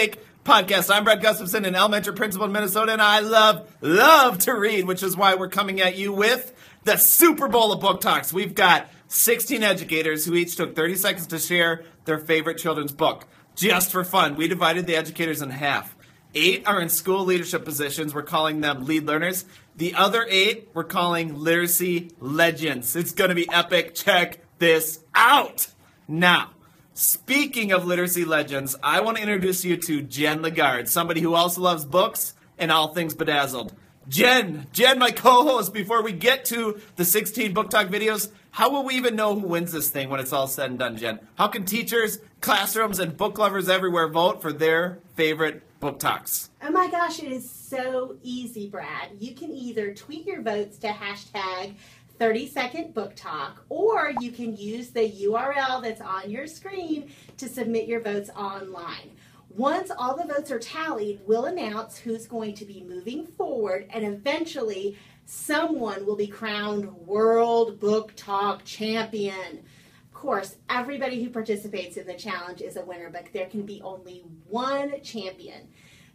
Take podcast. I'm Brett Gustafson, an elementary principal in Minnesota, and I love to read, which is why we're coming at you with the Super Bowl of Book Talks. We've got 16 educators who each took 30 seconds to share their favorite children's book. Just for fun, we divided the educators in half. 8 are in school leadership positions. We're calling them lead learners. The other 8 we're calling literacy legends. It's going to be epic. Check this out. Now, speaking of literacy legends, I want to introduce you to Jen LaGarde, somebody who also loves books and all things bedazzled. Jen, my co-host, before we get to the 16 book talk videos, how will we even know who wins this thing when it's all said and done, Jen? How can teachers, classrooms, and book lovers everywhere vote for their favorite book talks? Oh my gosh, it is so easy, Brad. You can either tweet your votes to hashtag 30-second book talk, or you can use the URL that's on your screen to submit your votes online. Once all the votes are tallied, we'll announce who's going to be moving forward, and eventually someone will be crowned World Book Talk Champion. Of course, everybody who participates in the challenge is a winner, but there can be only one champion.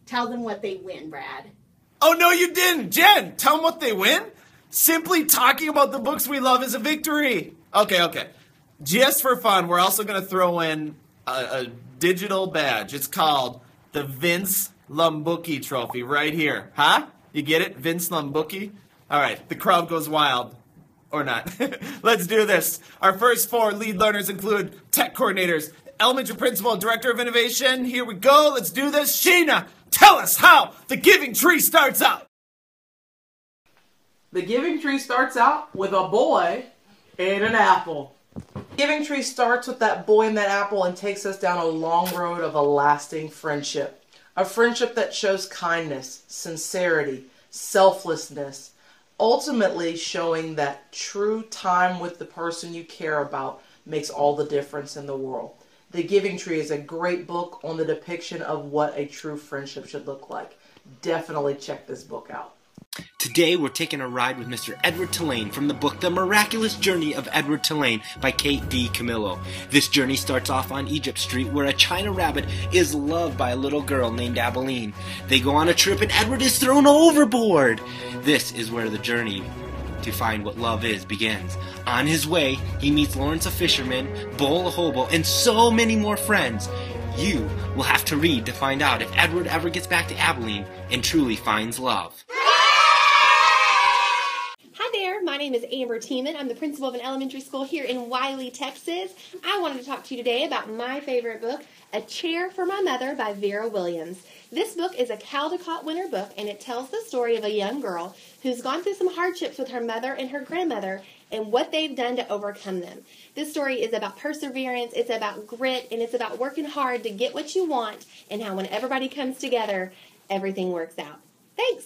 Tell them what they win, Brad. Oh, no, you didn't. Jen, tell them what they win? Simply talking about the books we love is a victory. Okay. Just for fun, we're also going to throw in a digital badge. It's called the Vince Lumbucki Trophy right here. Huh? You get it? Vince Lumbucki? All right, the crowd goes wild. Or not. Let's do this. Our first 4 lead learners include tech coordinators, elementary principal, director of innovation. Here we go. Let's do this. Sheena, tell us how the Giving Tree starts out. The Giving Tree starts out with a boy and an apple. Giving Tree starts with that boy and that apple and takes us down a long road of a lasting friendship. A friendship that shows kindness, sincerity, selflessness, ultimately showing that true time with the person you care about makes all the difference in the world. The Giving Tree is a great book on the depiction of what a true friendship should look like. Definitely check this book out. Today we're taking a ride with Mr. Edward Tulane from the book The Miraculous Journey of Edward Tulane by Kate D. Camillo. This journey starts off on Egypt Street where a China rabbit is loved by a little girl named Abilene. They go on a trip and Edward is thrown overboard. This is where the journey to find what love is begins. On his way, he meets Lawrence a fisherman, Bull a hobo, and so many more friends. You will have to read to find out if Edward ever gets back to Abilene and truly finds love. My name is Amber Tiemann. I'm the principal of an elementary school here in Wiley, Texas. I wanted to talk to you today about my favorite book, A Chair for My Mother by Vera Williams. This book is a Caldecott winner book, and it tells the story of a young girl who's gone through some hardships with her mother and her grandmother and what they've done to overcome them. This story is about perseverance, it's about grit, and it's about working hard to get what you want and how when everybody comes together, everything works out. Thanks!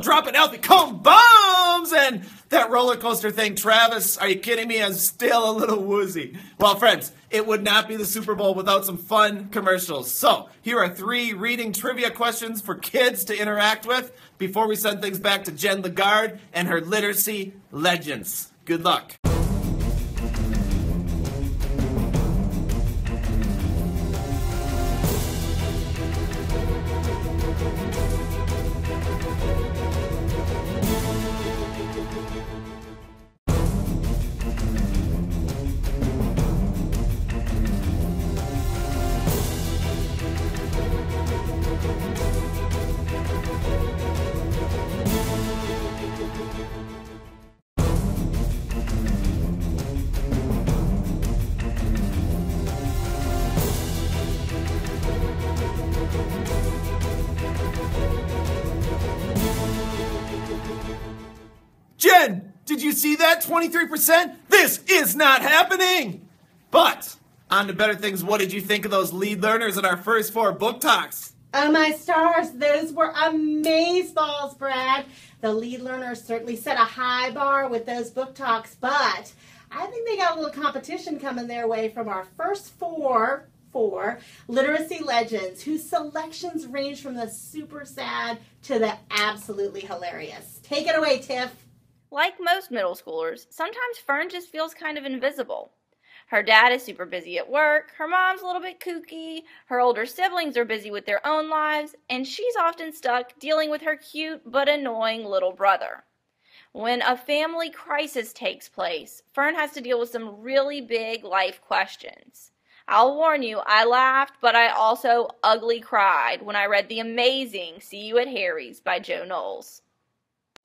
Dropping Alfie Cone bombs and that roller coaster thing. Travis, are you kidding me? I'm still a little woozy. Well, friends, it would not be the Super Bowl without some fun commercials. So here are 3 reading trivia questions for kids to interact with before we send things back to Jen LaGarde and her literacy legends. Good luck. Jen, did you see that? 23%? This is not happening! But On to better things. What did you think of those lead learners in our first 4 book talks? Oh my stars, those were amazeballs, Brad. The lead learners certainly set a high bar with those book talks, but I think they got a little competition coming their way from our first four literacy legends, whose selections range from the super sad to the absolutely hilarious. Take it away, Tiff. Like most middle schoolers, sometimes Fern just feels kind of invisible. Her dad is super busy at work, her mom's a little bit kooky, her older siblings are busy with their own lives, and she's often stuck dealing with her cute but annoying little brother. When a family crisis takes place, Fern has to deal with some really big life questions. I'll warn you, I laughed, but I also ugly cried when I read the amazing See You at Harry's by Joe Knowles.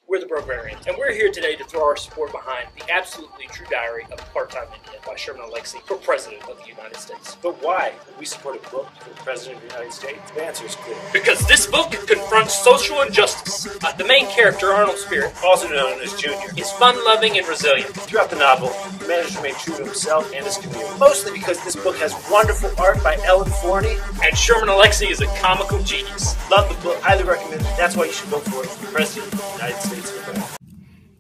We're the Brograrians, and we're here today to throw our support behind The Absolutely True Diary of a Part-Time Indian by Sherman Alexie for President of the United States. But why would we support a book for the President of the United States? The answer is clear. Because this book confronts social injustice. The main character, Arnold Spirit, Also known as Junior, is fun-loving and resilient. throughout the novel, he managed to remain true to himself and his community. Mostly because this book has wonderful art by Ellen Forney. And Sherman Alexie is a comical genius. Love the book, highly recommend it. That's why you should vote for it for President of the United States of America.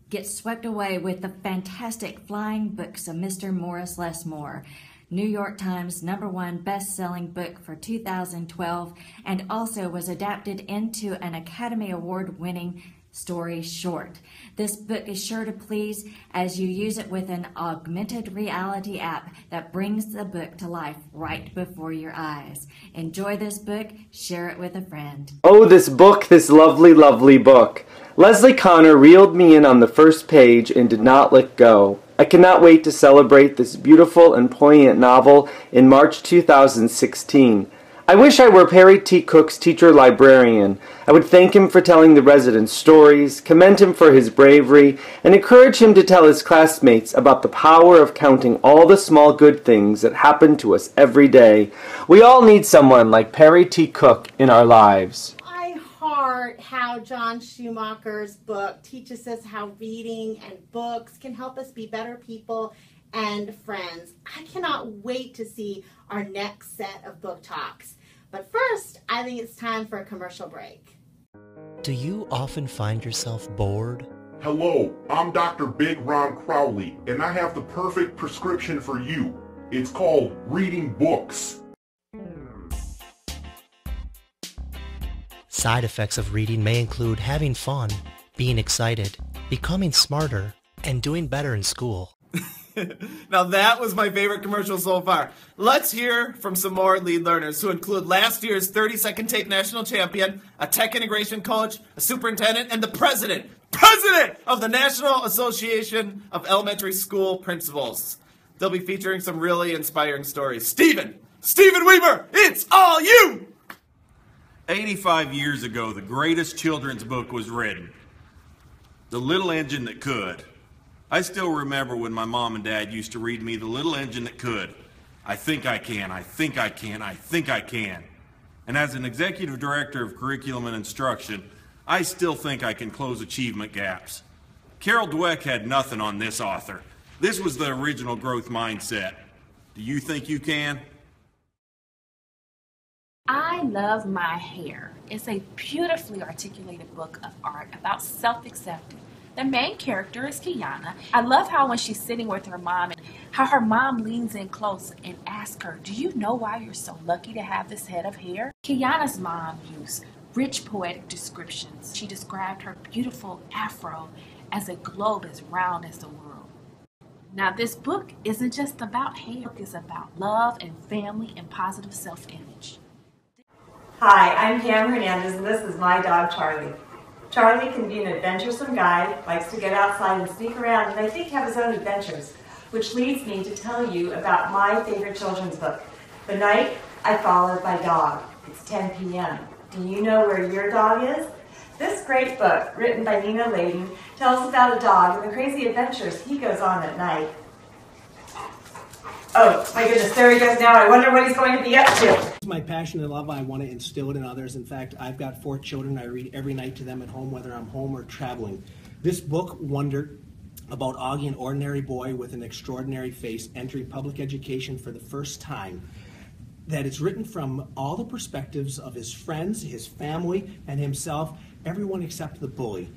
Get swept away with the fantastic flying books of Mr. Morris Lesmore, New York Times #1 best-selling book for 2012, and also was adapted into an Academy Award-winning story short. This book is sure to please as you use it with an augmented reality app that brings the book to life right before your eyes. Enjoy this book, share it with a friend. Oh, this book, this lovely, lovely book. Leslie Connor reeled me in on the first page and did not let go. I cannot wait to celebrate this beautiful and poignant novel in March 2016. I wish I were Perry T. Cook's teacher librarian. I would thank him for telling the residents stories, commend him for his bravery, and encourage him to tell his classmates about the power of counting all the small good things that happen to us every day. We all need someone like Perry T. Cook in our lives. I heart how John Schumacher's book teaches us how reading and books can help us be better people and friends. I cannot wait to see our next set of book talks. But first, I think it's time for a commercial break. Do you often find yourself bored? Hello, I'm Dr. Big Ron Crowley, and I have the perfect prescription for you. It's called reading books. Side effects of reading may include having fun, being excited, becoming smarter, and doing better in school. Now that was my favorite commercial so far. Let's hear from some more lead learners who include last year's 30-second tape national champion, a tech integration coach, a superintendent, and the president of the National Association of Elementary School Principals. They'll be featuring some really inspiring stories. Stephen Weaver, it's all you! 85 years ago, the greatest children's book was written. The Little Engine That Could. I still remember when my mom and dad used to read me The Little Engine That Could. I think I can, I think I can, I think I can. And as an executive director of curriculum and instruction, I still think I can close achievement gaps. Carol Dweck had nothing on this author. This was the original growth mindset. Do you think you can? I Love My Hair. It's a beautifully articulated book of art about self-acceptance. The main character is Kiana. I love how when she's sitting with her mom and how her mom leans in close and asks her, "Do you know why you're so lucky to have this head of hair?" Kiana's mom used rich poetic descriptions. She described her beautiful afro as a globe as round as the world. Now this book isn't just about hair. It's about love and family and positive self-image. Hi, I'm Pam Hernandez and this is my dog Charlie. Charlie can be an adventuresome guy, likes to get outside and sneak around, and I think have his own adventures, which leads me to tell you about my favorite children's book, The Night I Followed My Dog. It's 10 p.m. Do you know where your dog is? This great book, written by Nina Layden, tells about a dog and the crazy adventures he goes on at night. Oh, my goodness, there he goes now. I wonder what he's going to be up to. It's my passion and love. I want to instill it in others. In fact, I've got 4 children. I read every night to them at home, whether I'm home or traveling. This book, Wonder, about Augie, an ordinary boy with an extraordinary face entering public education for the first time. That it's written from all the perspectives of his friends, his family, and himself, everyone except the bully.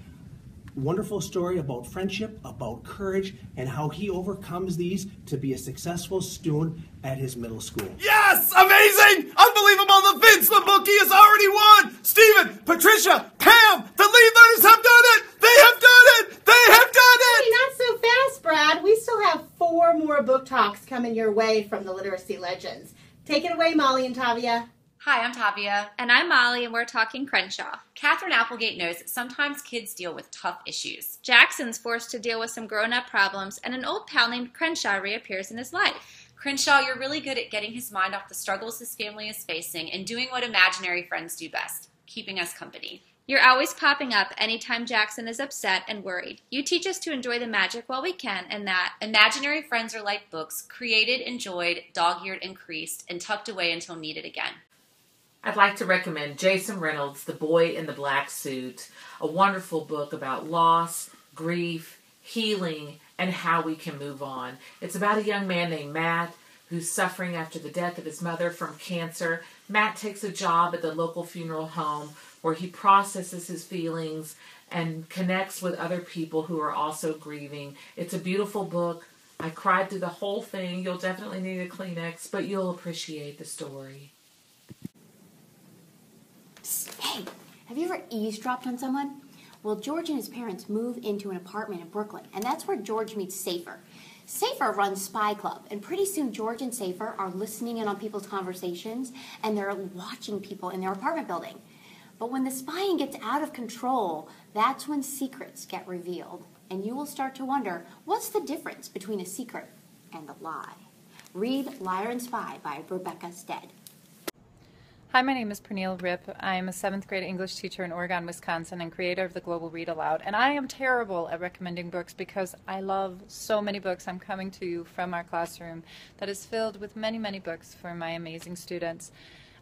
Wonderful story about friendship, about courage, and how he overcomes these to be a successful student at his middle school. Yes! Amazing! Unbelievable! The Vincent bookie has already won! Stephen, Patricia, Pam, the lead learners have done it! They have done it! They have done it! Hey, not so fast, Brad. We still have 4 more book talks coming your way from the Literacy Legends. Take it away, Molly and Tavia. Hi, I'm Tavia. And I'm Molly, and we're talking Crenshaw. Catherine Applegate knows that sometimes kids deal with tough issues. Jackson's forced to deal with some grown-up problems, and an old pal named Crenshaw reappears in his life. Crenshaw, you're really good at getting his mind off the struggles his family is facing and doing what imaginary friends do best, keeping us company. You're always popping up anytime Jackson is upset and worried. You teach us to enjoy the magic while we can, and that imaginary friends are like books, created, enjoyed, dog-eared, and creased, and tucked away until needed again. I'd like to recommend Jason Reynolds' The Boy in the Black Suit, a wonderful book about loss, grief, healing, and how we can move on. It's about a young man named Matt who's suffering after the death of his mother from cancer. Matt takes a job at the local funeral home where he processes his feelings and connects with other people who are also grieving. It's a beautiful book. I cried through the whole thing. You'll definitely need a Kleenex, but you'll appreciate the story. Hey, have you ever eavesdropped on someone? Well, George and his parents move into an apartment in Brooklyn, and that's where George meets Safer. Safer runs Spy Club, and pretty soon George and Safer are listening in on people's conversations, and they're watching people in their apartment building. But when the spying gets out of control, that's when secrets get revealed, and you will start to wonder, what's the difference between a secret and a lie? Read Liar and Spy by Rebecca Stead. Hi, my name is Pernille Ripp. I am a 7th grade English teacher in Oregon, Wisconsin, and creator of the Global Read Aloud. And I am terrible at recommending books because I love so many books. I'm coming to you from our classroom that is filled with many, many books for my amazing students.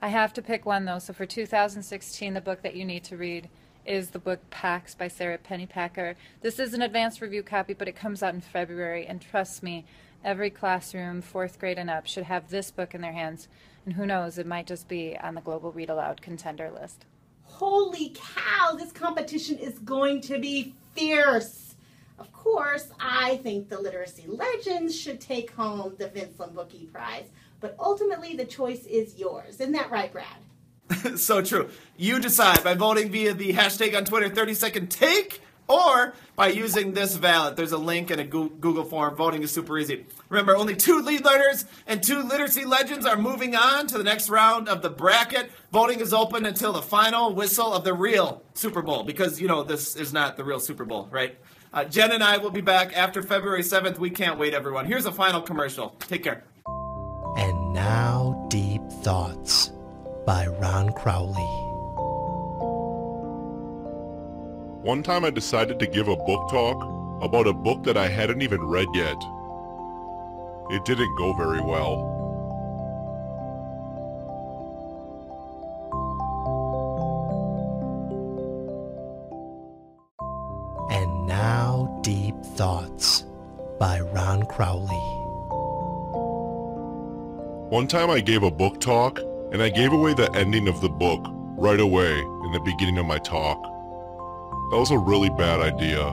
I have to pick one, though. So for 2016, the book that you need to read is the book Pax by Sarah Pennypacker. This is an advanced review copy, but it comes out in February. And trust me, every classroom, 4th grade and up, should have this book in their hands. And who knows, it might just be on the Global Read Aloud contender list. Holy cow, this competition is going to be fierce. Of course, I think the Literacy Legends should take home the Vincent Bookie Prize, but ultimately the choice is yours. Isn't that right, Brad? So true. You decide by voting via the hashtag on Twitter, 30-second take, or by using this ballot. There's a link and a Google form. Voting is super easy. Remember, only 2 lead learners and 2 Literacy Legends are moving on to the next round of the bracket. Voting is open until the final whistle of the real Super Bowl, because, you know, this is not the real Super Bowl, right? Jen and I will be back after February 7th. We can't wait, everyone. Here's a final commercial. Take care. And now, Deep Thoughts by Ron Crowley. One time I decided to give a book talk about a book that I hadn't even read yet. It didn't go very well. And now, Deep Thoughts by Ron Crowley. One time I gave a book talk, and I gave away the ending of the book right away in the beginning of my talk. That was a really bad idea.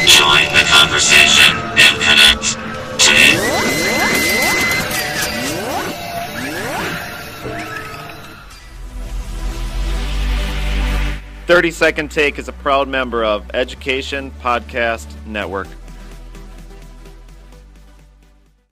Join the conversation and connect today. 30 Second Take is a proud member of Education Podcast Network.